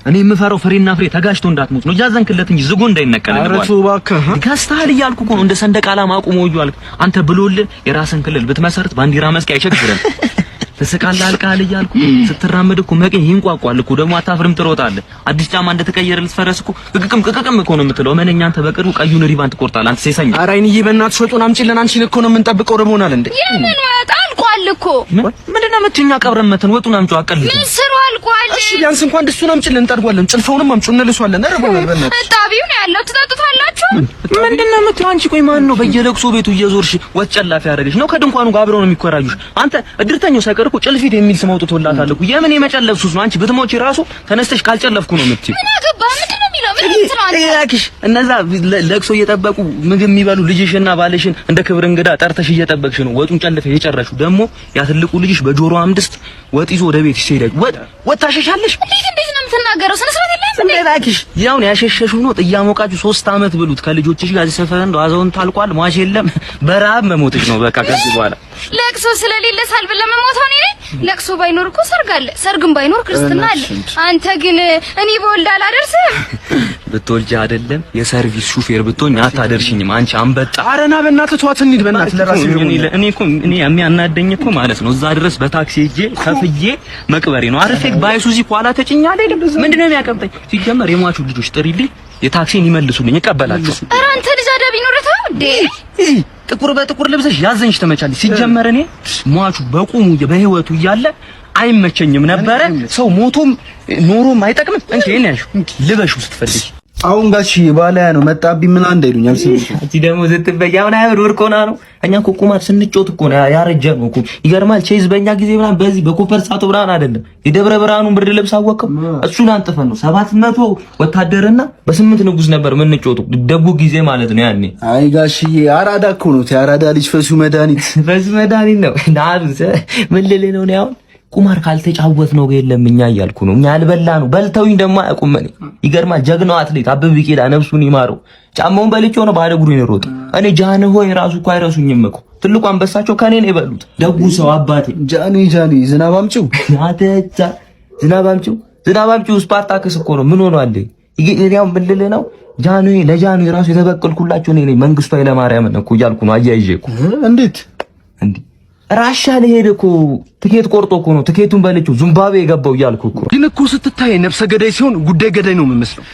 እኔ የምፈራው ፍሬና ፍሬ ተጋጭቶ እንዳትሞት ነው። እያዘንክለት እንጂ ዝጎ እንዳይነቀል ነው። አረቱ እባክህ ጋስታል እያልኩ እኮ ነው። እንደ ሰንደቅ ዓላማ አቁመው እያልኩ አንተ ብሎልህ የራስን ክልል ብትመሰርት ባንዲራ መስቀል አይቸግርም። ተሰቃላ አልቃል እያልኩ ስትራመድ እኮ መቀኝ ይንቋቋል እኮ ደግሞ አታፍርም ትሮጣለህ። አዲስ ጫማ እንደተቀየረ ልትፈረስ እኮ ቅቅም እኮ ነው የምትለው። መነኛ አንተ በቅርቡ ቀዩን ሪባን ትቆርጣለህ። አንተ ሴሰኛ ኧረ አይንዬ በእናትሽ ወጡን አምጪልን። አንቺን እኮ ነው የምንጠብቀው። ረቦናል እንዴ የምን ወጥ አልቋል እኮ ምንድነው የምትይኝ? አቀብረን መተን ወጡን አምጪው አቀልኝ ምን ስሩ አልቋል። እሺ ቢያንስ እንኳን ድስቱን አምጪልን እንጠርጓለን። ጭልፈውንም አምጪው እንልሷለን። ረቦናል በእናትሽ እጣቢው ነው ያለው ትጠጡታላችሁ። ምንድነው የምትይው አንቺ? ቆይ ማን ነው በየለቅሶ ቤቱ እየዞርሽ ወጥ ጨላፊ ያደረገሽ ነው? ከድንኳኑ ጋር አብረው ነው የሚኮራጁሽ። አንተ እድርተኛው ሳይቀር እኮ ጭልፊት የሚል ስም አውጥቶላታል እኮ። የምን የመጨለፍ ሱስ ነው? አንቺ ብትሞቺ ራሱ ተነስተሽ ካልጨለፍኩ ነው የምትይው። ምን አገባ? ምንድነው የሚለው? ምን ይትራል? እያክሽ እነዛ ለቅሶ እየጠበቁ ምግብ የሚበሉ ልጅሽና ባልሽን እንደ ክብር እንግዳ ጠርተሽ እየጠበቅሽ ነው ወጡን ጨልፈሽ የጨረሽው። ደግሞ ያ ትልቁ ልጅሽ በጆሮ አምድስት ወጥ ይዞ ወደ ቤትሽ ሲሄድ ወጥ ታሸሻለሽ። እንዴት ነው የምትናገረው? ስነ ስርዓት የለም እንዴ? እባክሽ ያውን ያሸሸሽው ነው ጥያሞቃችሁ 3 አመት ብሉት ከልጆችሽ ጋር ሰፈር እንደው አዛውንት ታልቋል። ሟች የለም በረሀብ መሞትሽ ነው በቃ ከዚህ በኋላ። ለቅሶ ስለሌለ ሳልብል ለመሞታው ነው። ለቅሶ ባይኖር እኮ ሰርግ አለ፣ ሰርግም ባይኖር ክርስትና አለ። አንተ ግን እኔ በወልድ አላደርስም። ብትወልጂ አይደለም የሰርቪስ ሹፌር ብትሆኝ አታደርሽኝም አንቺ አንበጣ። ኧረ ና በእናትህ ተዋት እንሂድ በእናትህ። ለራሴ እኔ እኮ እኔ የሚያናደኝ እኮ ማለት ነው እዛ ድረስ በታክሲ ሄጄ ከፍዬ መቅበሬ ነው። አርፌ ባይሱዚ ኋላ ተጭኛለ አይደል? ምንድነው የሚያቀምጠኝ? ሲጀመር የሟቹ ልጆች ጥሪልኝ የታክሲን ይመልሱልኝ እቀበላቸው። ኧረ አንተ ልጅ አደብ ይኖርህ እንዴ? ጥቁር በጥቁር ለብሰሽ ያዘንሽ ተመቻለሽ። ሲጀመር እኔ ሟቹ በቁሙ በህይወቱ እያለ አይመቸኝም ነበረ። ሰው ሞቶም ኖሮም አይጠቅምም። እንዴ እኔ ያልሽው ልበሽው ስትፈልጊ አሁን ጋሽ ባላያ ነው መጣብኝ ምን አንደሉኝ አልሰምሽ። አንቺ ደግሞ ስትበያ ምን አይወር ወርቆና ነው። እኛ እኮ ቁማር ስንጮት እኮ ነው ያረጀነው እኮ። ይገርማል። ቼዝ በእኛ ጊዜ ምናምን በዚህ በኮፐር ሳቶ ብርሃን አይደለም የደብረ ብርሃኑን ብርድ ልብስ አወቀው እሱን አንጥፈን ነው 700 ወታደርና በ8 ንጉስ ነበር ምንጮቱ ደቡ ጊዜ ማለት ነው ያኔ። አይ ጋሽዬ አራዳ እኮ ነው ያራዳ ልጅ ፈሱ መድኃኒት ነው ናብዘ ምን ልልህ ነው ያው ቁማር ካልተጫወት ነው የለም እኛ እያልኩ ነው። እኛ አልበላ ነው በልተውኝ ደግሞ አያውቁም። እኔ ይገርማል። ጀግናው አትሌት አበበ ቢቂላ ነፍሱን ይማረው ጫማውን በልቼው ነው ባለ እግሩን የሮጠ። እኔ ጃን ሆይ ራሱ እኮ አይረሱኝም እኮ ትልቁ አንበሳቸው ከኔ ነው የበሉት። ደጉ ሰው አባቴ ጃኒ ዝናብ አምጪው አተቻ ዝናብ አምጪው ስፓርታክስ እኮ ነው ምን ሆኗል? ይሄኛው ምን ልልህ ነው ጃኑ ለጃኑ ራሱ የተበቀልኩላቸው እኔ መንግስቱ ኃይለማርያም ነው እኮ እያልኩ ነው አያይዤ እኮ። እንዴት ራሻ ለሄደ እኮ ትኬት ቆርጦ እኮ ነው ትኬቱን በልቼው ዚምባብዌ የገባው እያልኩ እኮ። ግን እኮ ስትታይ ነፍሰ ገዳይ ሲሆን ጉዳይ ገዳይ ነው የምመስለው።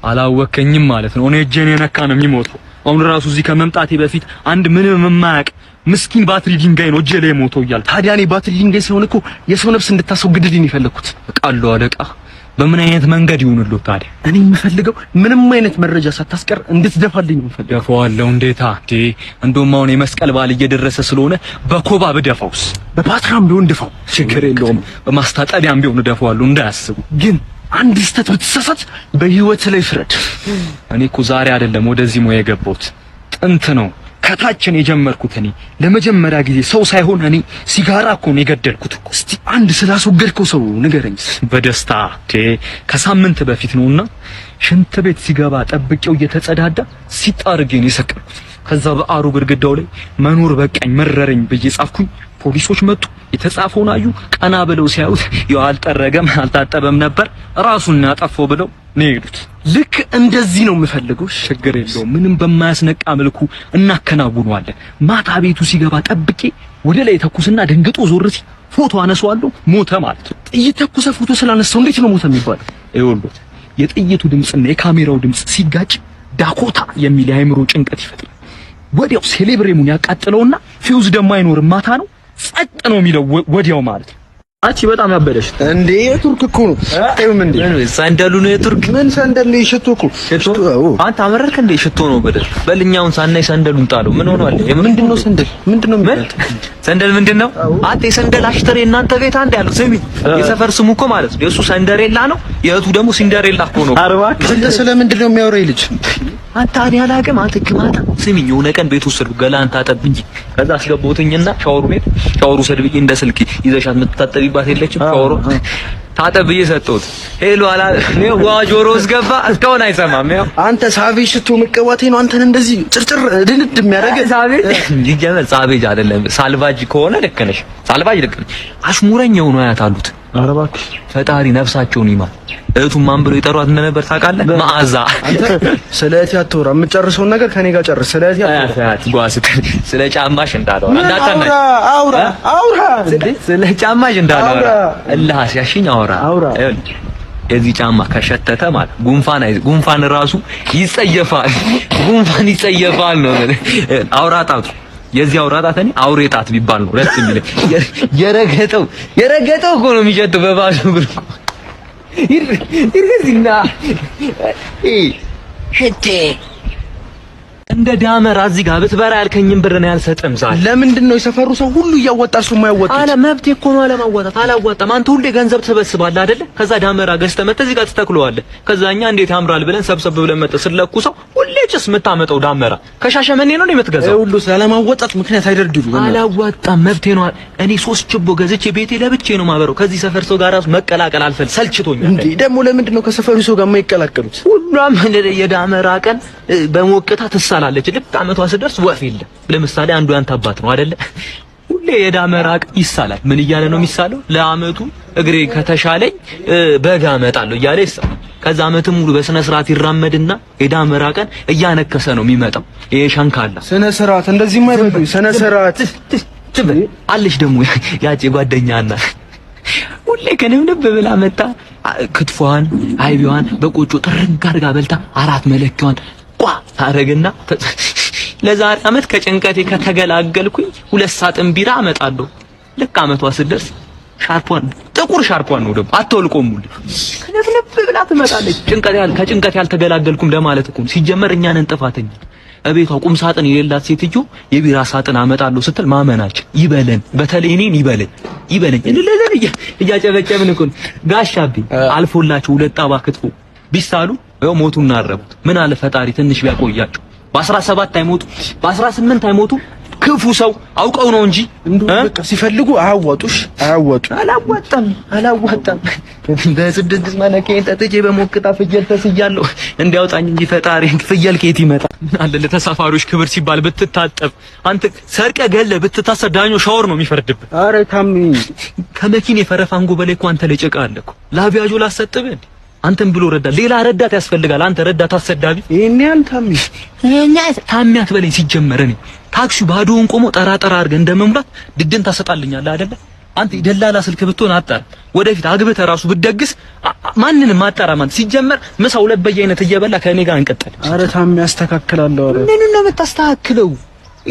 አላወከኝም ማለት ነው። እኔ እጄን የነካ ነው የሚሞተው። አሁን ራሱ እዚህ ከመምጣቴ በፊት አንድ ምንም የማያውቅ ምስኪን ባትሪ ድንጋይ ነው እጄ ላይ ሞተው እያልኩ። ታዲያ እኔ ባትሪ ድንጋይ ስለሆነ እኮ የሰው ነፍስ እንድታስወግድልኝ የፈለኩት። ቃሉ አለቃ በምን አይነት መንገድ ይሁንልህ ታዲያ? እኔ የምፈልገው ምንም አይነት መረጃ ሳታስቀር እንድትደፋልኝ ነው የምፈልገው። ደፋዋለሁ። እንዴታ እንዴ! እንደውም አሁን የመስቀል በዓል እየደረሰ ስለሆነ በኮባ ብደፋውስ? በፓትራም ቢሆን ድፋው ችግር የለውም። በማስታጠቢያም ቢሆን ደፋዋለሁ እንዳያስቡ። ግን አንድ ስህተት ብትሳሳት በህይወት ላይ ፍረድ። እኔ እኮ ዛሬ አይደለም ወደዚህ ሙያ የገባሁት ጥንት ነው። ከታችን የጀመርኩት እኔ ለመጀመሪያ ጊዜ ሰው ሳይሆን እኔ ሲጋራ እኮ ነው የገደልኩት እኮ። እስቲ አንድ ስላስወገድከው ሰው ንገረኝ። በደስታ ከሳምንት በፊት ነውና ሽንት ቤት ሲገባ ጠብቄው እየተጸዳዳ ሲጣርገኝ የሰቀልኩት። ከዛ በአሩ ግድግዳው ላይ መኖር በቃኝ መረረኝ ብዬ ጻፍኩኝ። ፖሊሶች መጡ፣ የተጻፈውን አዩ። ቀና ብለው ሲያዩት ያው አልጠረገም አልታጠበም ነበር ራሱን ያጠፋው ብለው ነው የሄዱት። ልክ እንደዚህ ነው የምፈልገው። ችግር የለውም። ምንም በማያስነቃ መልኩ እናከናውነዋለን። ማታ ቤቱ ሲገባ ጠብቄ ወደ ላይ ተኩስና ደንግጦ ዞር ሲል ፎቶ አነሳዋለሁ። ሞተ ማለት ነው። ጥይት ተኩሰ ፎቶ ስላነሳው እንዴት ነው ሞተ የሚባለው? ይኸውልህ የጥይቱ ድምጽና የካሜራው ድምጽ ሲጋጭ ዳኮታ የሚል የአእምሮ ጭንቀት ይፈጥራል። ወዲያው ሴሌብሬሙን ያቃጥለውና ፊውዝ ደግሞ አይኖርም። ማታ ነው ጸጥ ነው የሚለው ወዲያው ማለት ነው። አንቺ በጣም ያበደሽ እንዴ! የቱርክ እኮ ነው አይም እንዴ? ሳንደሉ ነው የቱርክ ምን ሳንደል ነው? ሽቶ እኮ ሽቶ። አንተ አመረርክ እንዴ? ሽቶ ነው በደል በልኛውን ሳናይ ሳንደሉን ጣለው። ምን ሆኗል? ምንድነው ሳንደል? ምንድነው ሳንደል? ምንድነው? አንተ የሳንደል አሽተሬ እናንተ ቤት አንድ ያለው ስሚ፣ የሰፈር ስሙ እኮ ማለት ነው። የሱ ሳንደሬላ ነው፣ የእህቱ ደግሞ ሲንደሬላ እኮ ነው። አንተ ስለምንድነው የሚያወራው ልጅ? አንተ እኔ አላውቅም። አንተ ግማታ ስሚኝ፣ የሆነ ቀን ቤት ውስጥ ገላን ታጠብ እንጂ ከዛ አስገባሁትኝና ሻወሩ ሰድብዬ እንደ ስልክ ይዘሻት የምትታጠቢባት የለችም ሻወሩ ታጠብ ብዬ ሰጠሁት። ሄሎ አላ ነው ዋጆሮ እስገባ እስካሁን አይሰማም። ያው አንተ ሳቬጅ ሽቶ መቀባቴ ነው አንተን እንደዚህ ጭርጭር ድንድ የሚያደርግ ሳቬጅ ይጀመር። ሳቬጅ አይደለም ሳልቫጅ ከሆነ ልክ ነሽ። ሳልቫጅ ልክ ነሽ። አሽሙረኛው ነው አያት አሉት ኧረ እባክህ ፈጣሪ ነፍሳቸውን ይማር። እህቱን ማን ብሎ የጠሯት እንደነበር ታውቃለህ? መዓዛ። አንተ ስለ እህቴ አትወራ። የምትጨርሰውን ነገር ከኔ ጋር ጨርስ። ስለ እህቴ አትወራ። ስለ ጫማሽ እንዳላወራ እንዳታናኝ። አውራ ስለ ጫማሽ እንዳላወራ እልህ አስያሽኝ። አውራ የዚህ ጫማ ከሸተተ ማለት ጉንፋን ራሱ ይጸየፋል። ጉንፋን ይጸየፋል ነው አውራጣቱ። የዚህ አውራጣት እኔ አውሬጣት ቢባል ነው ሁለት የሚል የረገጠው እኮ ነው የሚሸተው በባዶ ብር ይርገዝና ሄቴ እንደ ዳመራ እዚህ ጋር ብትበራ ያልከኝን ብር ነው ያልሰጥም። ዛሬ ለምንድን ነው የሰፈሩ ሰው ሁሉ እያወጣ እሱ የማያወጣው? አለ መብቴ እኮ ነው አለማዋጣት። አላዋጣም። አንተ ሁሌ ገንዘብ ትሰበስባለህ አይደለ? ከዛ ዳመራ ገዝተህ መጥተህ እዚህ ጋር ትተክለዋለህ። ከዛኛ እንዴት ያምራል ብለን ሰብሰብ ብለን መጥተህ ስለኩሰው ሁሌ ጭስ የምታመጣው ዳመራ ከሻሸመኔ ነው የምትገዛው። ሁሉ ስለማዋጣት ምክንያት አይደርድሩ። አላዋጣም። መብቴ ነው። እኔ 3 ችቦ ገዝቼ ቤቴ ለብቻዬ ነው ማበረው። ከዚህ ሰፈር ሰው ጋር ራሱ መቀላቀል አልፈልግም። ሰልችቶኛል። እንዴ ደግሞ ለምንድን ነው ከሰፈሩ ሰው ጋር የማይቀላቀሉት? ሁሉም የዳመራ ቀን በሞቅታ ትሳላለች። ልክ አመቷ ስደርስ ወፍ የለም። ለምሳሌ አንዱ ያንተ አባት ነው አይደለ? ሁሌ የዳመራ ቀን ይሳላል። ምን እያለ ነው የሚሳለው? ለአመቱ እግሬ ከተሻለኝ በጋ እመጣለሁ እያለ ይሳላል። ከዛ አመቱን ሙሉ በስነ ስርዓት ይራመድና የዳመራ ቀን እያነከሰ ነው የሚመጣው። ይሄ ሸንካላ ስነ ስርዓት እንደዚህ የማይበሉ ስነ ስርዓት አለሽ። ደግሞ ያቺ ጓደኛና ሁሌ ከነምነብ ብላ መጣ ክትፏን አይቢዋን በቆጮ ጥርግ አድርጋ በልታ 4 መለኪያዋን ታረግና ለዛሬ አመት ከጭንቀቴ ከተገላገልኩኝ 2 ሳጥን ቢራ አመጣለሁ። ልክ አመቷ ስደርስ ሻርፖን ጥቁር ሻርፖን ነው ደግሞ አትወልቆም ሙሉ ከነፍነፍ ብላ ትመጣለች። ከጭንቀት ያልተገላገልኩም ለማለት እኮ ሲጀመር እኛ ነን ጥፋተኛ። እቤቷ ቁም ሳጥን የሌላት ሴትዮ የቢራ ሳጥን አመጣለሁ ስትል ማመናችን ይበለን። በተለይ እኔን ይበለኝ እንደለለ እያጨበጨብን እኮ ጋሻቢ አልፎላችሁ 2 ጣባ ክትፎ ቢሳሉ ያው ሞቱና አረቡት። ምን አለ ፈጣሪ ትንሽ ቢያቆያቸው በ17 አይሞቱ በ18 አይሞቱ። ክፉ ሰው አውቀው ነው እንጂ በቃ ሲፈልጉ አያዋጡሽ። አላዋጣም። በስድስት መለከኝ ተጥጄ በሞቅታ ፍየል ተስያለሁ። እንዲያውጣኝ እንጂ ፈጣሪ ፍየል ከየት ይመጣ? አለ ለተሳፋሪዎች ክብር ሲባል ብትታጠብ አንተ ሰርቀ ገለ ብትታሰር ዳኞ ሻወር ነው የሚፈርድብህ። አረ ታሚ ከመኪኔ ፈረፋንጎ በላይ እኮ አንተ ላይ ጭቃ አለ እኮ። ላቢያጆ ላሰጥብህ አንተም ብሎ ረዳት ሌላ ረዳት ያስፈልጋል። አንተ ረዳት አሰዳቢ ይሄን ያህል ታሚ አትበለኝ። ሲጀመር እኔ ታክሲው ባዶውን ቆሞ ጠራጠራ አድርገህ እንደመሙላት ድድን ታሰጣልኛለህ አይደለ? አንተ ደላላ ስልክ ብትሆን አጣር ወደፊት አግብተህ ራሱ ብትደግስ ማንንም አጣራ ማለት ሲጀመር ምሳ 2 በየአይነት እየበላ ከእኔ ጋር እንቀጥል። አረ ታሚ ያስተካክላለሁ። አረ ምን ነው የምታስተካክለው?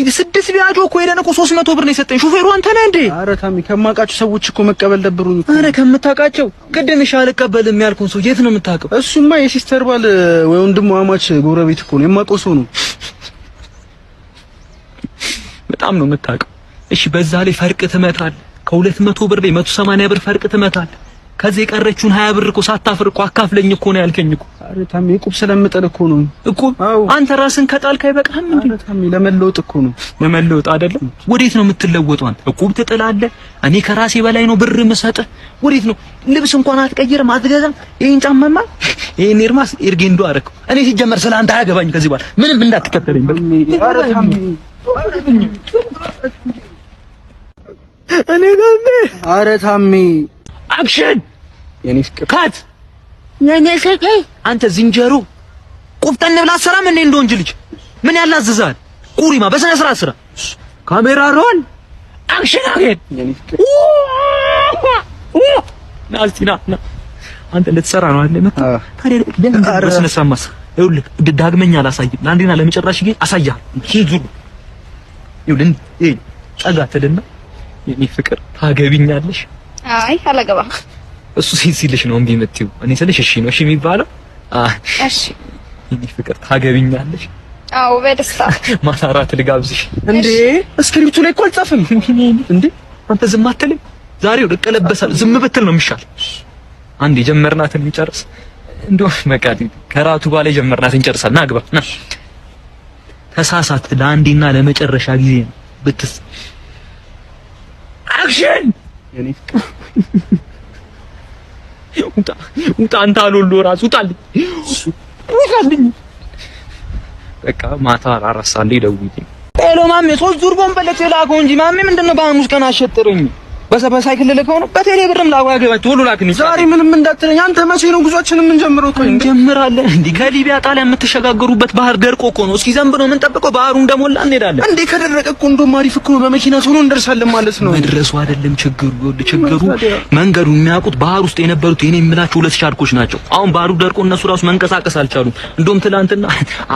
6 ቢያጆ እኮ ሄደን እኮ 300 ብር ነው የሰጠኝ ሹፌሩ አንተ ነህ እንዴ? አረ ታሚ ከማውቃቸው ሰዎች እኮ መቀበል ደብሩኝ እኮ። አረ ከምታውቃቸው ቅድም እሺ አልቀበልም ያልኩን ሰው የት ነው የምታውቀው? እሱማ የሲስተር ባል ወይ ወንድሙ አማች ጎረቤት እኮ ነው የማውቀው ሰው ነው። በጣም ነው የምታውቀው። እሺ በዛ ላይ ፈርቅ ትመታል። ከ200 ብር ላይ 180 ብር ፈርቅ ትመታል። ከዚህ የቀረችውን 20 ብር እኮ ሳታፍር እኮ አካፍለኝ እኮ ነው ያልከኝ እኮ። አረ ታሚ እቁብ ስለምጥል እኮ ነው እኮ። አንተ ራስን ከጣልክ አይበቃህም እንዴ? አረ ታሚ ለመለወጥ እኮ ነው። ለመለወጥ አይደለም። ወዴት ነው የምትለወጠው አንተ? እቁብ ትጥላለህ። እኔ ከራሴ በላይ ነው ብር የምሰጥህ። ወዴት ነው? ልብስ እንኳን አትቀይርም፣ አትገዛም። ይሄን ጫማማ ይሄን ኤርማስ ኤርጌንዶ አደረከው። እኔ ሲጀመር ስለ አንተ አያገባኝ ከዚህ በኋላ ምንም እንዳትከተለኝ። አረ ታሚ እኔ ጋር አረ ታሚ አክሽን የኔ ፍቅር ካት የኔ ፍቅር አንተ ዝንጀሮ ቁፍጠን ብላ አሰራም እንዴ? እንደ ወንጅ ልጅ ምን ያላዝዛል? ቁሪማ በስነ ስርዓት ስራ። ካሜራ ሮል አክሽን አገን የኔ ፍቅር ናስቲና አንተ ልትሰራ ነው አይደል? መጣ ታዲያ በስነ ስርዓት ማስ ይኸውልህ ዳግመኛ አላሳይም። ለአንዴና ለመጨረሻ ጊዜ አሳያለሁ። ዙሩ ይኸውልህ እይ ጠጋ ትልና የኔ ፍቅር ታገቢኛለሽ? አይ አላገባም። እሱ ሲልሽ ነው እምቢ የምትይው። እኔ ስልሽ እሺ ነው እሺ የሚባለው። እሺ የኔ ፍቅር ታገቢኛለሽ? አዎ በደስታ። ማታ እራት ልጋብዝሽ። እንዴ እስክሪፕቱ ላይ እኮ አልጻፍም እንዴ? አንተ ዝም አትልም? ዛሬው ልቀለበሳል። ዝም ብትል ነው የሚሻል። አንዴ ጀመርናትን እንጨርስ። እንደው መቃዲ ከራቱ ባለ ጀመርናትን እንጨርሳለን። ና ግባ ና። ተሳሳት ለአንዴና ለመጨረሻ ጊዜ ነው ብትስ አክሽን የኔ ውጣ አንተ አልወሎ ራስ ውጣልኝ። በቃ ማታ 4 ሰዓት ላይ ደውዪልኝ። ሄሎ ማሜ 3 ዙር ቦምበለት የላከው እንጂ ማሜ ምንድነው በሐሙስ ቀን አሸጥሩኝ? በሳይክል ልከው ነው በቴሌ ብርም ላዋገባ ቶሎ ላክልኝ። ዛሬ ምንም እንዳትለኝ አንተ። መቼ ነው ጉዟችንን የምንጀምረው? እንጀምራለን እንዴ? ከሊቢያ ጣሊያን የምትሸጋገሩበት ባህር ደርቆ እኮ ነው። እስኪ ዘንብ ነው የምንጠብቀው? ባህሩ እንደሞላ እንሄዳለን እንዴ? ከደረቀ እኮ እንደውም አሪፍ እኮ በመኪና ቶሎ እንደርሳለን ማለት ነው። መድረሱ አይደለም ችግሩ መንገዱ የሚያውቁት ባህር ውስጥ የነበሩት የኔ የምላቸው 2 ሻርኮች ናቸው። አሁን ባህሩ ደርቆ እነሱ ራሱ መንቀሳቀስ አልቻሉም። እንደውም ትላንትና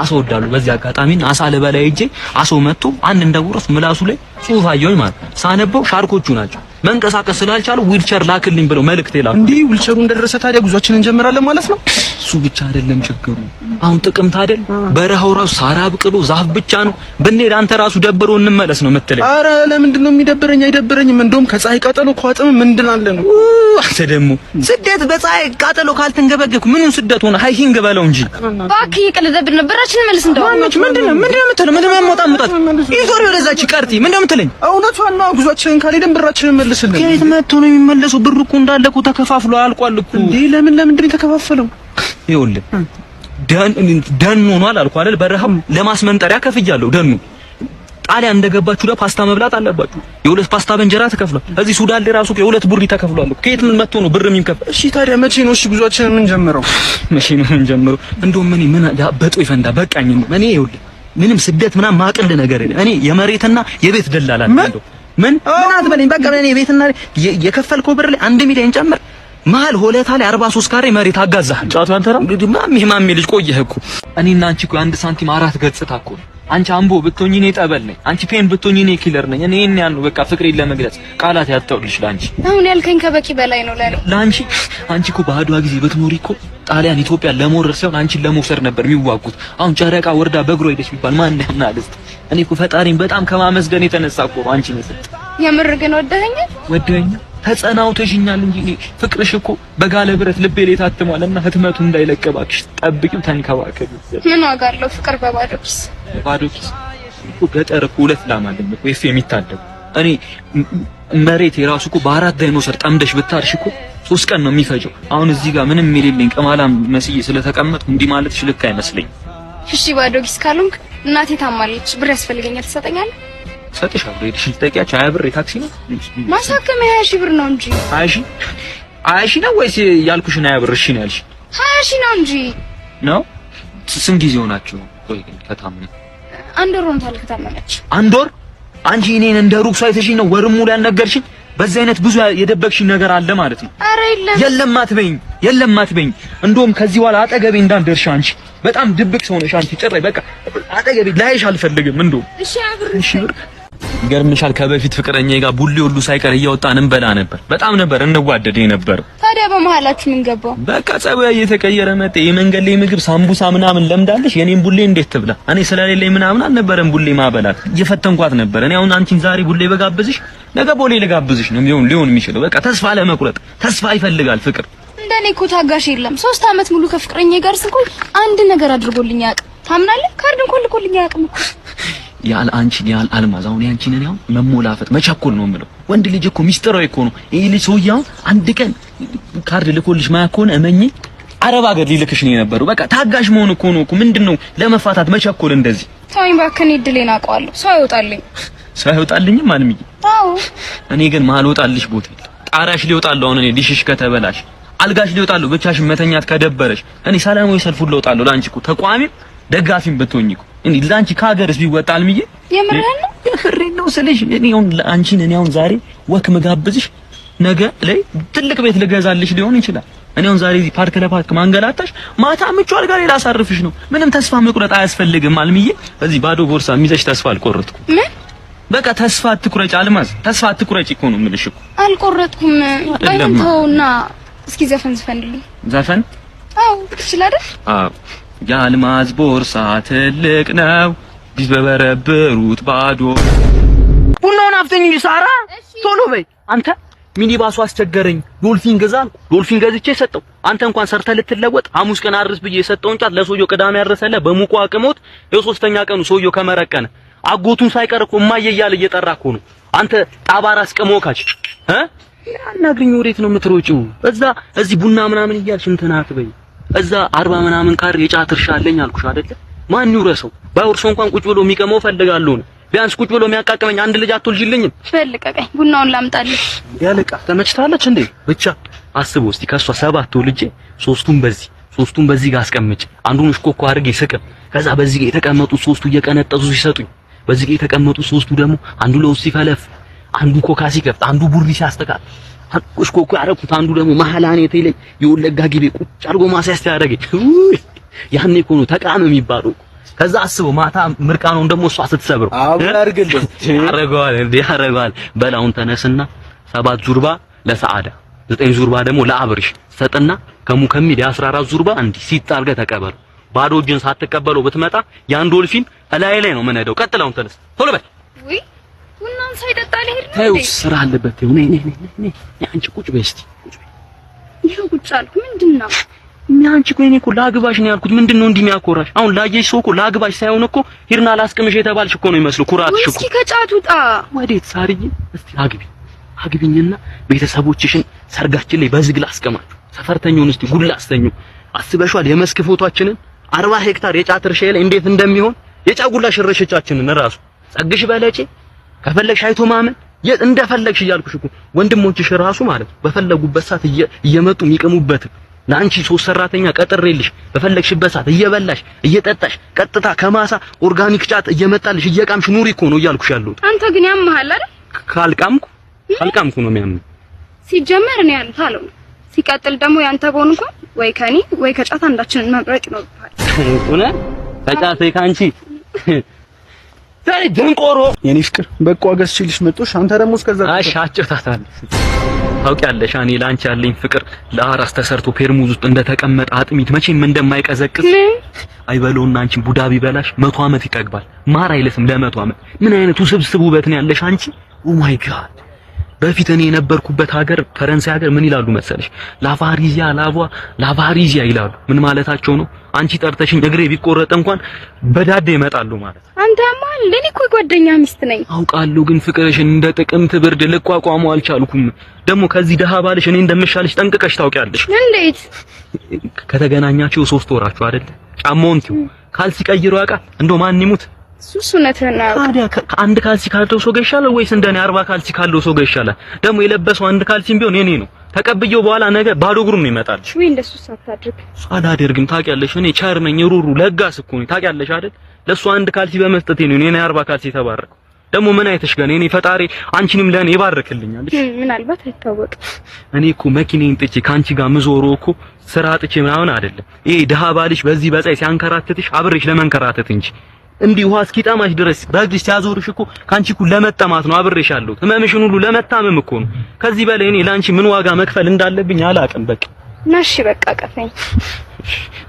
አስወዳሉ። በዚህ አጋጣሚ አሳ ለበላይ እጄ አሳው መጥቶ አንድ እንደወረስ ምላሱ ላይ ጽሁፍ አየሁኝ ማለት ሳነበው ሻርኮቹ ናቸው። መንቀሳቀስ ስላልቻሉ ዊልቸር ላክልኝ ብለው መልእክት ይላሉ። እንዴ ዊልቸሩ እንደደረሰ ታዲያ ጉዟችንን እንጀምራለን ማለት ነው። እሱ ብቻ አይደለም ችግሩ። አሁን ጥቅምት አይደል? በረሃው ራሱ ሳር አብቅሎ ዛፍ ብቻ ነው። ብንሄድ አንተ ራሱ ደብሮ እንመለስ ነው የምትለኝ? አረ ለምንድን ነው የሚደብረኝ? አይደብረኝም። እንደውም ከፀሐይ ቃጠሎ ቋጥም ምንድን አለ ነው። አንተ ደግሞ ስደት በፀሐይ ቃጠሎ ካልተንገበገብኩ ምኑን ስደት ሆነ? ሃይኪንግ በለው እንጂ እባክህ እየቀለደብን ነበራችን። መልስ እንደው ምንድነው የምትለው? ምንድነው ማሞጣሙጣት ይዞር ወደዛች ቀርቲ ምንድነው የምትለኝ? እውነቷን ነው። ጉዟችንን ካልሄድን ብራችንን መልስልን። ከየት መጥቶ ነው የሚመለሰው? ብሩ እኮ እንዳለ እኮ ተከፋፍሎ አልቋል እኮ። እንዴ ለምንድን ነው የተከፋፈለው? ይኸውልህ ደን ሆኗል አልኩ አይደል? በረሃው ለማስመንጠሪያ ከፍያለሁ። ደኑ ጣሊያን እንደገባችሁ ለፓስታ መብላት አለባችሁ። የ2 ፓስታ በእንጀራ ተከፍሏል። እዚህ ሱዳን ላይ ራሱ የ2 ቡሪ ተከፍሏል። ከየት ምን መጥቶ ነው ብር የሚከፍል? እሺ ታዲያ መቼ ነው ጉዟችንን የምንጀምረው? መቼ ነው የምንጀምረው? እንደውም ምን ያበጠው ይፈንዳ በቃኝ። እኔ ይኸውልህ ምንም ስደት ምናምን ማቅል ነገር የለም። እኔ የመሬትና የቤት ደላላ ነኝ። ምን አትበለኝ። በቃ እኔ ቤትና የከፈልከው ብር ላይ 1 ሚሊዮን ጨምር መሀል ሆለታ ላይ 43 ካሬ መሬት አጋዛህ። ጫቱ አንተ ነው ማሚ ልጅ ቆየህ እኮ። እኔና አንቺ እኮ 1 ሳንቲም 4 ገጽታ እኮ። አንቺ አምቦ ብትሆኚ እኔ ጠበል ነኝ። አንቺ ፔን ብትሆኚ እኔ ኪለር ነኝ። እኔ እኔ ያለው በቃ ፍቅሬን ለመግለጽ ቃላት ያጣውልሽ ላንቺ። አሁን ያልከኝ ከበቂ በላይ ነው ላንቺ። አንቺ እኮ በአድዋ ጊዜ ብትኖሪ እኮ ጣሊያን ኢትዮጵያ ለመውረር ሳይሆን አንቺን ለመውሰድ ነበር የሚዋጉት። አሁን ጨረቃ ወርዳ በእግሯ ሄደች ቢባል ማን ነህና ልስጥ? እኔ እኮ ፈጣሪን በጣም ከማመስገን የተነሳ እኮ አንቺ ነሽ። የምር ግን ወደኸኝ ተጸናውተሽኛል እንጂ ፍቅርሽ እኮ በጋለ ብረት ልቤ ላይ ታትሟልና ህትመቱ እንዳይለቀባክሽ ጠብቂው፣ ተንከባከቢው። ምን ዋጋ አለው ፍቅር በባዶ ኪስ? ባዶ ኪስ እኮ ገጠር እኮ 2 ላም አለኝ እኮ የሚታደግ እኔ መሬት የራሱ እኮ በ4 ዳይኖሰር ጠምደሽ ብታርሽ እኮ 3 ቀን ነው የሚፈጀው። አሁን እዚህ ጋር ምንም የሌለኝ ቅማላም መስዬ ስለተቀመጥኩ እንዲህ ማለትሽ ልክ አይመስለኝ። እሺ ባዶ ኪስ ካልሆንክ እናቴ ታማለች፣ ብር ያስፈልገኛል፣ ትሰጠኛለህ? ሰጥሻለሁ። ሄድሽ ልጠቂያቸው 20 ብር የታክሲ ነው ማሳከሚያ 20 ሺህ ብር ነው እንጂ 20 ሺህ ነው ወይስ ያልኩሽን 20 ብር? እሺ ነው ያልሽ? 20 ሺህ ነው እንጂ ነው። ስንት ጊዜ ሆናችሁ? ቆይ ከታመመ 1 ወር ሆኖታል። ከታመመች 1 ወር? አንቺ እኔን እንደ ሩቅ ሰው አይተሽኝ ነው ወር ሙሉ ያልነገርሽኝ? በዚህ አይነት ብዙ የደበቅሽኝ ነገር አለ ማለት ነው። አረ የለም አትበይኝ። እንደውም ከዚህ በኋላ አጠገቤ እንዳንደርሽ አንቺ በጣም ድብቅ ሰው ነሽ አንቺ። ጭራይ በቃ አጠገቤ ላይሽ አልፈልግም። እንደውም እሺ ብር ይገርምሻል። ከበፊት ፍቅረኛዬ ጋር ቡሌ ሁሉ ሳይቀር እያወጣን እንበላ ነበር። በጣም ነበር እንዋደድ ነበር። ታዲያ በመሀላችሁ ምን ገባው? በቃ ጸባይ እየተቀየረ መጣ። የመንገድ ላይ ምግብ ሳምቡሳ ምናምን ለምዳለሽ። የኔን ቡሌ እንዴት ትብላ? እኔ ስለሌለኝ ምናምን አልነበረም ቡሌ ማበላት። እየፈተንኳት ነበር። እኔ አሁን አንቺን ዛሬ ቡሌ በጋብዝሽ ነገ ቦሌ ልጋብዝሽ ነው ሊሆን የሚችለው። በቃ ተስፋ ለመቁረጥ ተስፋ ይፈልጋል ፍቅር። እንደኔ እኮ ታጋሽ የለም። 3 አመት ሙሉ ከፍቅረኛዬ ጋር ስንቆይ አንድ ነገር አድርጎልኝ አያውቅም። ታምናለህ? ካርድ እንኳን ልኮልኝ አያውቅም እኮ። ያል አልማዝ አሁን ያንቺን ነው መሞላፈጥ መቸኮል ነው የምለው። ወንድ ልጅ እኮ ሚስጥራዊ እኮ ነው ይሄ ልጅ። ሰውዬው አንድ ቀን ካርድ ልኮልሽ ማያኮነ እመኚ አረብ ሀገር ሊልክሽ ነው የነበረው። በቃ ታጋሽ መሆን እኮ ነው። ምንድነው ለመፋታት መቸኮል እንደዚህ? ተወኝ እባክህ። እድሌን አውቀዋለሁ። ሰው አይወጣልኝም ማንምዬ። አዎ እኔ ግን ማልወጣልሽ ቦታ ጣራሽ ሊወጣለሁ። አሁን እኔ ዲሽሽ ከተበላሽ አልጋሽ ሊወጣለሁ። ብቻሽን መተኛት ከደበረሽ እኔ ሰላማዊ ሰልፍ ሁሉ እወጣለሁ። ላንቺ እኮ ተቋሚም ደጋፊም ብትሆኚ እኮ እኔ ላንቺ ከሀገርስ ቢወጣ አልምዬ። የምሬን ነው ስልሽ እኔ አሁን ዛሬ ወክ መጋብዝሽ ነገ ላይ ትልቅ ቤት ልገዛልሽ ሊሆን ይችላል። እኔ አሁን ዛሬ እዚህ ፓርክ ለፓርክ ማንገላታሽ ማታ ምቹ አልጋ ላይ ላሳርፍሽ ነው። ምንም ተስፋ መቁረጥ አያስፈልግም አልምዬ። በዚህ ባዶ ቦርሳ የሚዘሽ ተስፋ አልቆረጥኩም። ምን በቃ ተስፋ አትቁረጭ አልማዝ፣ ተስፋ አትቁረጭ እኮ ነው የምልሽ እኮ። አልቆረጥኩም። ባይተውና እስኪ ዘፈን ዝፈንልኝ። ዘፈን? አዎ ትችላለህ? አዎ። የአልማዝ ቦርሳ ትልቅ ነው ቢበረብሩት ባዶ። ቡናውን አፍተኝ ሳራ፣ ቶሎ በይ አንተ። ሚኒባሱ አስቸገረኝ። ዶልፊን ገዛል። ዶልፊን ገዝቼ ሰጠው። አንተ እንኳን ሰርተ ልትለወጥ ሐሙስ ቀን አርስ ብዬ የሰጠውን ጫት ለሰውየው ቅዳሜ ያረሰለ በሙቁ አቅሞት የሶስተኛ ቀኑ ሰውየው ከመረቀነ አጎቱን ሳይቀር እኮ እማዬ እያለ እየጠራ እኮ ነው። አንተ ጣባራ አስቀሞካች አናግሪኝ። ወዴት ነው የምትሮጪው? እዚህ ቡና ምናምን እያልሽ እንትን አትበይ። 40 ምናምን ካሬ የጫት እርሻ አለኝ አልኩሽ አይደለ? ማን ይውረሰው? ባይወርሰው እንኳን ቁጭ ብሎ የሚቀመው ፈልጋለሁ ነው። ቢያንስ ቁጭ ብሎ የሚያቃቅመኝ አንድ ልጅ አትወልጂልኝም? ፈልቀቀኝ፣ ቡናውን ላምጣልህ። ያለቃ ተመችታለች እንዴ? ብቻ አስበው እስቲ ከሷ 7 ልጅ ሶስቱን በዚህ ጋር አስቀምጭ፣ አንዱን እሽኮኮ አድርጌ ስቅም፣ ከዛ በዚህ ጋር የተቀመጡት 3ቱ እየቀነጠሱ ሲሰጡኝ፣ በዚህ ጋር የተቀመጡት 3ቱ ደግሞ አንዱ ለውስ ሲፈለፍ፣ አንዱ ኮካ ሲከፍት፣ አንዱ ቡሪ ሲያስተካክል፣ እሽኮኮ ያደረኩት አንዱ ደግሞ መሐላኔቴ ላይ የወለጋ ጊቤ ቁጭ አድርጎ ማስያስተ ያደረገኝ። ያኔ እኮ ነው ተቃም የሚባለው። ከዛ አስበው ማታ ምርቃናውን ደግሞ እሷ ስትሰብረው አርግልኝ ያረጋል። በላውን ተነስና 7 ዙርባ ለሰዓዳ 9 ዙርባ ደግሞ ለአብርሽ ሰጥና ከሚል 14 ዙርባ እንዲህ ሲጣርገ ተቀበሉ። ባዶ እጅን ሳትቀበለው ብትመጣ ያን ዶልፊን እላይ ላይ ነው የምንሄደው። ቀጥላውን ተነስ ቶሎ በል። ወይ ቡናውን ሳይጠጣ ልሄድ ነው ተይው፣ ስራ አለበት። ነይ አንቺ ቁጭ በይ እስቲ ቁጭ በይ። ይሄው ቁጭ አልኩ። ምንድነው አንቺ እኮ እኔ እኮ ላግባሽ ነው ያልኩት። ምንድነው እንዲህ የሚያኮራሽ? አሁን ላየሽ ሰው እኮ ላግባሽ ሳይሆን እኮ ሂድና ላስቅምሽ የተባልሽ እኮ ነው የሚመስለው። ኩራትሽ እኮ። እስኪ ከጫቱ ጣ ወዴት ሳርዬ? እስቲ አግቢኝና ቤተሰቦችሽን ሰርጋችን ላይ በዝግ ላስቀማችሁ። ሰፈርተኛውን እስቲ ጉድ ላስተኙ። አስበሽዋል? የመስክ ፎቶአችንን 40 ሄክታር የጫት እርሻ ላይ እንዴት እንደሚሆን የጫጉላ ሽርሽቻችንን ራሱ ጸግሽ በለጪ ከፈለግሽ አይቶ ማመን እንደፈለግሽ እያልኩሽ እኮ ወንድሞችሽ ራሱ ማለት በፈለጉበት ሰዓት እየመጡ የሚቀሙበት ለአንቺ 3 ሰራተኛ ቀጥሬልሽ በፈለግሽበት ሰዓት እየበላሽ እየጠጣሽ ቀጥታ ከማሳ ኦርጋኒክ ጫት እየመጣልሽ እየቃምሽ ኑሪ እኮ ነው እያልኩሽ ያለሁት። አንተ ግን ያመሃል አይደል? ካልቃምኩ ነው የሚያምነው። ሲጀመር እኔ ያሉት አለው። ሲቀጥል ደግሞ ያንተ ቦን እንኳን ወይ ከኔ ወይ ከጫት አንዳችንን መምረጥ ይኖርብሃል። እውነት ከጫት ከአንቺ ዛሬ ደንቆሮ የኔ ፍቅር በቃ ገዝቼልሽ መጥቶሽ አንተ ደግሞ እስከዛ አሻጭታታለሽ። ታውቂያለሽ እኔ ላንቺ ያለኝ ፍቅር ለአራስ ተሰርቶ ፔርሙዝ ውስጥ እንደተቀመጠ አጥሚት መቼም እንደማይቀዘቅዝ አይበለውና አንቺ ቡዳ ቢበላሽ 100 ዓመት ይጠግባል። ማር አይለስም ለ100 ዓመት። ምን አይነት ውስብስብ ውበት ነው ያለሽ አንቺ! ኦ ማይ ጋድ! በፊት እኔ የነበርኩበት ሀገር ፈረንሳይ ሀገር ምን ይላሉ መሰለሽ? ላቫሪዚያ ይላሉ። ምን ማለታቸው ነው? አንቺ ጠርተሽኝ እግሬ ቢቆረጥ እንኳን በዳዴ ይመጣሉ ማለት። አንተ ማን? ለኔ እኮ ጓደኛ ሚስት ነኝ። አውቃለሁ፣ ግን ፍቅርሽን እንደ ጥቅምት ብርድ ልቋቋመው አልቻልኩም። ደግሞ ከዚህ ደሃ ባልሽ እኔ እንደምሻልሽ ጠንቅቀሽ ታውቂያለሽ። እንዴት? ከተገናኛችሁ 3 ወራችሁ አይደል? ጫማውን ትዩ ካልሲ ቀይሮ ያውቃል? እንደው ማን ይሙት ሱስ እውነትህን ነው። ታዲያ ከአንድ ካልሲ ካለው ሰው ጋር ይሻላል ወይስ እንደኔ 40 ካልሲ ካለው ሰው ጋር ይሻላል? ደግሞ የለበሰው አንድ ካልሲም ቢሆን የኔ ነው። ተቀብየው በኋላ ነገ ባዶ እግሩን ነው ይመጣልሽ። ወይ እንደሱ ሳታድርግ አላደርግም። ታውቂያለሽ እኔ ቸር ነኝ፣ ሩሩ ለጋስ እኮ ነኝ። ታውቂያለሽ አይደል? ለሱ አንድ ካልሲ በመስጠቴ ነው እኔ 40 ካልሲ ተባረኩ። ደግሞ ምን አይተሽ ጋር እኔ ፈጣሪ አንቺንም ለኔ ይባርክልኛል። ምናልባት አይታወቅም። እኔ እኮ መኪናዬን ጥቼ ካንቺ ጋር ምዞሮ እኮ ስራ ጥቼ ምናምን አይደለም። ይሄ ደሃ ባልሽ በዚህ በፀይ ሲያንከራትትሽ አብሬሽ ለመንከራተት እንጂ እንዲህ ውሃ እስኪጠማሽ ድረስ በእግርሽ ሲያዞርሽ እኮ ካንቺ እኮ ለመጠማት ነው አብሬሽ ያለሁት። ህመምሽን ሁሉ ለመታመም እኮ ነው። ከዚህ በላይ እኔ ላንቺ ምን ዋጋ መክፈል እንዳለብኝ አላውቅም። በቃ ናሽ በቃ ቀፈኝ።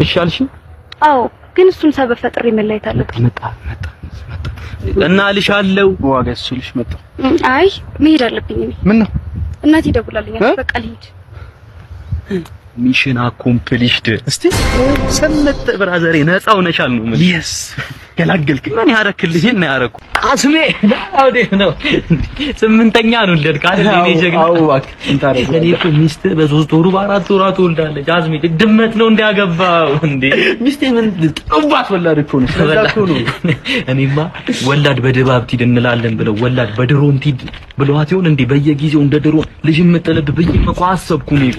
እሺ አልሽ? አዎ፣ ግን እሱን ሰበብ ፈጥሬ መላየት አለብኝ። መጣ እና አልሻለሁ። ዋጋ እሱልሽ መጣ። አይ መሄድ አለብኝ እኔ። ምን ነው እናቴ ደውላልኛለች። በቃ ልሂድ። ሚሽን አኮምፕሊሽድ። እስቲ ሰመጥ ብራዘሬ ነፃ ሆነሻል ነው ማለት። የስ ገላገልክ። ምን ያረክልኝ እና ያረኩ አስሜ አውዴ ነው 8ኛ ነው ልደርክ አይደል? እኔ ጀግና። አዎ እባክህ እንታረጋ። እኔ እኮ ሚስት በ3 ወሩ በ4 ወራ ትወልዳለች። አስሜ ድመት ነው እንዲያገባው እንዴ? ሚስቴ ምን ጥሩባት ወላድ እኮ ነው። ስለዛኮ ነው። እኔማ ወላድ በድባብ ቲድ እንላለን ብለው ወላድ በድሮን ቲድ ብለዋት ይሆን እንዴ? በየጊዜው እንደ ድሮን ልጅ የምጥልብ ብዬ እኮ አሰብኩ ነው።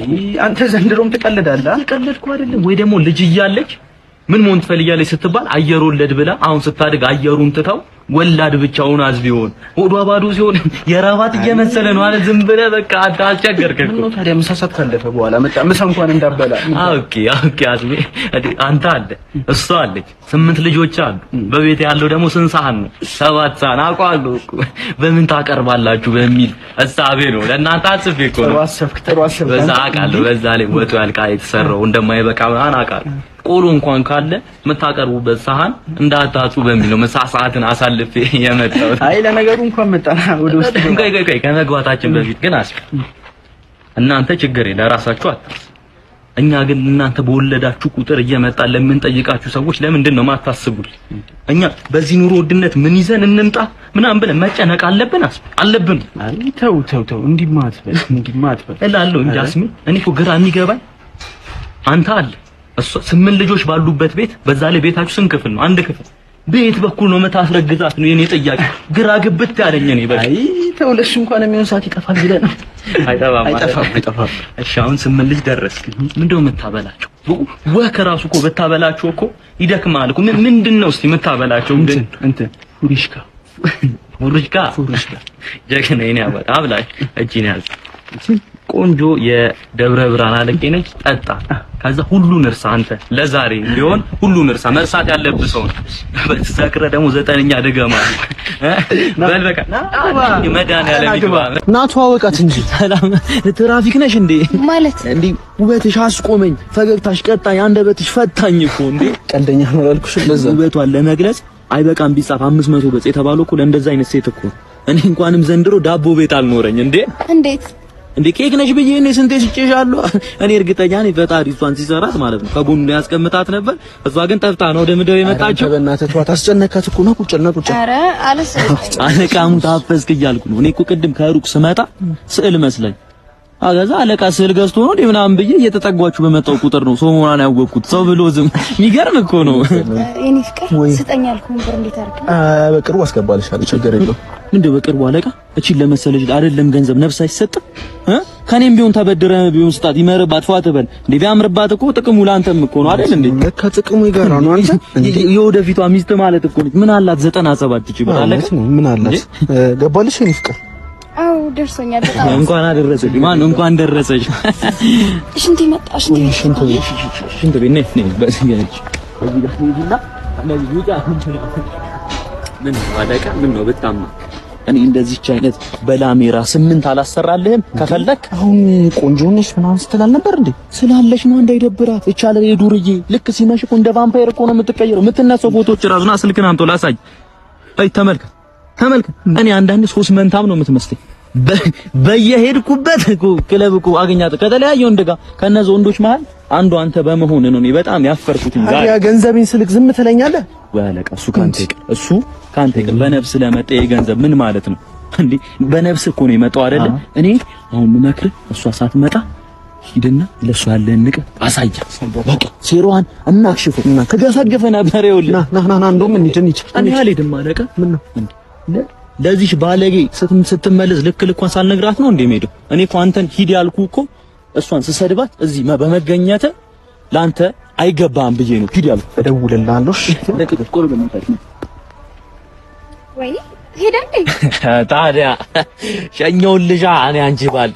አንተ ዘንድሮም ትቀልዳለህ። አልቀለድኩ አይደለም ወይ? ደግሞ ልጅ እያለች ምን መሆን ትፈልጊያለሽ ስትባል አየር ወለድ ብላ አሁን ስታድግ አየሩን ትታው ወላድ ብቻውን አዝቢውን ሆዷ ባዶ ሲሆን የራባት እየመሰለ ነው አለ። ዝም ብለህ በቃ አስቸገርከኝ እኮ። ምን ታዲያ ምሳ ሰዓት ካለፈ በኋላ መጣ ምሳ እንኳን እንዳበላ። ኦኬ አዝሜ አንተ አለ እሷ አለች 8 ልጆች አሉ። በቤት ያለው ደግሞ ስንት ሳህን ነው? 7 ሳህን አውቃለሁ እኮ። በምን ታቀርባላችሁ በሚል እሳቤ ነው ለእናንተ አስቤ እኮ ነው። ጥሩ አሰብክ። በዛ አውቃለሁ። በዛ ላይ ወጡ ያልቃ የተሰራው እንደማይበቃ ምናምን አውቃለሁ። ቆሎ እንኳን ካለ የምታቀርቡበት ሳህን እንዳታጡ በሚል ነው ምሳ ሰዓትን አሳልፌ የመጣው። አይ ለነገሩ እንኳን መጣና ወደ ውስጥ ቆይ ከመግባታችን በፊት ግን እናንተ ችግር ለራሳችሁ አታስቡ። እኛ ግን እናንተ በወለዳችሁ ቁጥር እየመጣን ለምንጠይቃችሁ ሰዎች ለምንድን ነው ማታስቡል? እኛ በዚህ ኑሮ ውድነት ምን ይዘን እንምጣ ምናምን ብለን መጨነቅ አለብን። አይ ተው እንዲማ አትበል እላለሁ እንጂ አስሜ እኔ እኮ ግራ የሚገባኝ አንተ አለ እሷ 8 ልጆች ባሉበት ቤት በዛ ላይ ቤታችሁ ስንት ክፍል ነው? አንድ ክፍል በየት በኩል ነው የምታስረግዛት ነው የኔ ጥያቄ። ግራ ግብት ያለኝ እኔ በቃ። አይ ተውለሽ እንኳን የሚሆን ሰዓት ይጠፋል ብለህ ነው። አይጠፋም። እሺ አሁን 8 ልጅ ደረስክ። ምንድነው የምታበላቸው? ወህ ከራሱ እኮ ብታበላቸው እኮ ይደክማል እኮ። ምንድነው እስቲ የምታበላቸው? እንትን ፉሩሽካ ጀግና የኔ አባታ አብላሽ እጂን ያዝ። ቆንጆ የደብረ ብርሃን አለቄ ነች። ጠጣ። ከዛ ሁሉን እርሳ። አንተ ለዛሬ ቢሆን ሁሉን እርሳ። መርሳት ያለብህ ሰው በተሰክረ ደግሞ 9ኛ ደገማ በል በቃ መድኃኒዓለም ይግባ። ናቱ አወቃት እንጂ ሰላም ትራፊክ ነሽ እንዴ? ማለት እንዴ ውበትሽ አስቆመኝ፣ ፈገግታሽ ቀጣኝ፣ አንደበትሽ ፈታኝ እኮ እንዴ። ቀልደኛ ነው አልኩሽ። ለዛ ውበቷን ለመግለጽ አይበቃም ቢጻፍ 500 ገጽ የተባለው እኮ ለእንደዛ አይነት ሴት እኮ። እኔ እንኳንም ዘንድሮ ዳቦ ቤት አልኖረኝ እንዴ። እንዴ ኬክ ነሽ ብዬ እኔ ስንቴ ስጭሻለሁ። እኔ እርግጠኛ ነኝ ፈጣሪ እሷን ሲሰራት ማለት ነው ከጎኑ ላይ ያስቀምጣት ነበር። እሷ ግን ጠፍታ ነው ወደ ምድር የመጣችው። በእናትህ ተዋት፣ አስጨነካት እኮ ነው። ቁጭ ኧረ አለቃሙ ታፈስክ እያልኩ ነው። እኔ እኮ ቅድም ከሩቅ ስመጣ ስዕል መስለኝ አጋዛ አለቃ ስዕል ገዝቶ ነው እንዴ ምናምን ብዬ እየተጠጓችሁ በመጣው ቁጥር ነው ሰው መሆኗን ያወቅኩት። ሰው ብሎ ዝም የሚገርም እኮ ነው። እኔ ፍቅር ስጠኝ አልኩህ ብር እንዴት አድርገህ በቅርቡ አስገባልሻለሁ። ችግር የለውም። ምንድነው በቅርቡ አለቃ? እቺን ለመሰለሽ አይደለም ገንዘብ ነፍስ አይሰጥም። ከኔም ቢሆን ተበድረ ቢሆን ስጣት ይመርባት ፏተበል እንዴ ቢያምርባት እኮ ጥቅሙ ላንተም እኮ ነው አይደል እንዴ? ለካ ጥቅሙ ይጋራ ነው። አንተ የወደፊቷ ሚስት ማለት እኮ ነች። ምን አላት 97 ሺህ ብር አለቃ? ምን አላት? ገባልሽ የኔ ፍቅር? አው ደርሶኛል። በጣም እንኳን አደረሰሽ። ማን እንኳን ደረሰሽ። ሽንት መጣሽ ሽንት ቤት ነኝ በዚህ ያለች እዚህ ጋር ሄድና ለዚህ ውጣ። ምን አለቃ? ምን ነው በጣም እኔ እንደዚህች አይነት በላሜራ 8 አላሰራልህም ከፈለክ። አሁን ቆንጆ ነሽ ምናምን ስትላል ነበር እንዴ? ስላለሽ ነው እንዳይደብራት። እቻለ የዱርዬ ልክ ሲመሽ እኮ እንደ ቫምፓየር እኮ ነው የምትቀየረው። የምትነሳው ፎቶዎች ራሱና ስልክን አምጦ ላሳይ። አይ ተመልከት። እኔ አንዳንዴ 3 መንታም ነው የምትመስለኝ። በየሄድኩበት ክለብ እኮ አገኛት ከተለያየ ወንድ ጋር ከነዚህ ወንዶች መሃል አንዱ አንተ በመሆን ነው እኔ በጣም ያፈርኩት። ያ ገንዘቤን ስልክ ዝም ትለኛለህ? ወለቀ እሱ ካንተ ይቅር በነፍስ ለመጣ የገንዘብ ምን ማለት ነው እንዴ? በነፍስ እኮ ነው የመጣው አይደለ? እኔ አሁን ምመክር እሷ ሳትመጣ ሂድና ለሷ ያለን ንቀ አሳያ። በቃ ሴሯን እናክሽፉ እና ተገሳገፈ ነበር። ይኸውልህ ና እንደውም እንሂድ። እኔ አልሄድም አለቀ። ምን ነው ለዚህ ባለጌ ስትመለስ ልክ ልኳን ሳልነግራት ነው እንደሚሄደው። እኔ እኮ አንተን ሂድ ያልኩ እኮ እሷን ስሰድባት እዚህ በመገኘት ላንተ አይገባም ብዬ ነው ሂድ ያልኩ። እደውልልሃለሁ። ለቅጥ ቆል በመጣች ነው ወይ ሄደንዴ ታዲያ ሸኘውልሻ። እኔ አንቺ ባል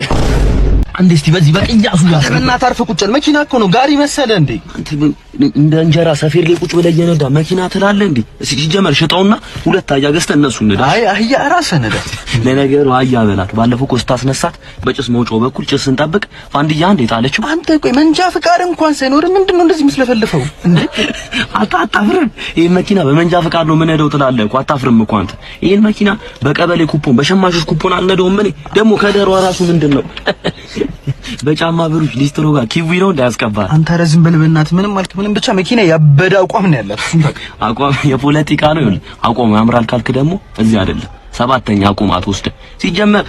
አንዴ እስቲ በዚህ በቅያሱ ያስ እና ታርፈ ቁጭል መኪና እኮ ነው ጋሪ መሰለ እንዴ? አንተ እንደ እንጀራ ሰፌር ላይ ቁጭ ብለህ እየነዳ መኪና ትላለህ እንዴ? ሲጀመር ሽጣውና 2 አህያ ገዝተህ እነሱ ነዳ። አይ አህያ ራስህ ነዳ። ለነገሩ አህያ በላት። ባለፈው እኮ ስታስነሳት በጭስ መውጫው በኩል ጭስ ስንጠብቅ ፋንድያ እንዴት አለችው። አንተ ቆይ መንጃ ፍቃድ እንኳን ሳይኖር ምንድነው እንደዚህ መስለፈልፈው እንዴ? አታፍርም? ይሄን መኪና በመንጃ ፍቃድ ነው የምነዳው ትላለህ እኮ። አታፍርም እኮ አንተ። ይሄን መኪና በቀበሌ ኩፖን በሸማቾች ኩፖን አልነዳውም እኔ። ደግሞ ከደሯ ራሱ ምንድነው በጫማ ብሩሽ ሊስትሮ ጋር ኪዊ ነው እንዳያስቀባል። አንተ ረዝም በል በእናትህ። ምንም አልክ ምንም ብቻ መኪና ያበደ አቋም ነው ያላት። አቋም የፖለቲካ ነው ይሁን። አቋም ያምራል ካልክ ደግሞ እዚህ አይደለም 7ኛ አቋም አትወስድ። ሲጀመር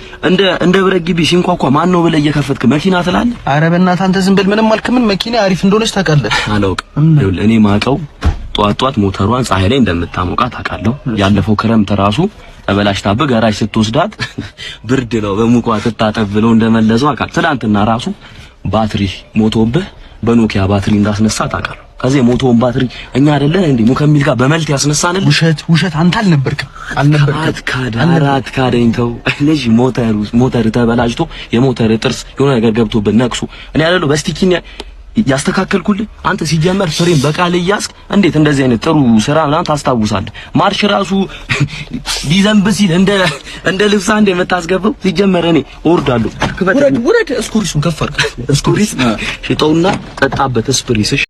እንደ ብረት ግቢ ሲንኳኳ ማን ነው ብለህ እየከፈትክ መኪና ትላለህ። አረ በእናትህ አንተ ዝም በል። ምንም አልክ ምን መኪና አሪፍ እንደሆነች ታውቃለህ? አላውቅም። ይኸውልህ እኔ ማውቀው ጧት ሞተሯን ፀሐይ ላይ እንደምታሞቃት አውቃለሁ። ያለፈው ክረምት ራሱ ተበላሽታብህ ጋራጅ ስትወስዳት ብርድ ነው በሙቋ ትታጠብ ብለው እንደመለሰው አውቃለሁ። ትናንትና ራሱ ባትሪ ሞቶብህ በኖኪያ ባትሪ እንዳስነሳት አውቃለሁ። ከዚህ ሞቶውን ባትሪ እኛ አይደለን እንዴ ሙከሚል ጋር በመልት ያስነሳንል። ውሸት አንተ አልነበርክም። አራት ካደኝ ተው። ልጅ ሞተር ተበላሽቶ የሞተር ጥርስ የሆነ ነገር ገብቶብህ ነቅሱ እኔ አይደለሁ በስቲኪን ያስተካከልኩልህ። አንተ ሲጀመር ፍሬም በቃል እያስክ እንዴት እንደዚህ አይነት ጥሩ ስራ ምናምን ታስታውሳለህ? ማርሽ ራሱ ሊዘንብ ሲል እንደ ልብሳ እንደ የምታስገባው ሲጀመር እኔ እወርዳለሁ። ውረድ እስኩሪሱን ከፈርክ እስኩሪስ ሽጠውና ጠጣበት ስፕሪስሽ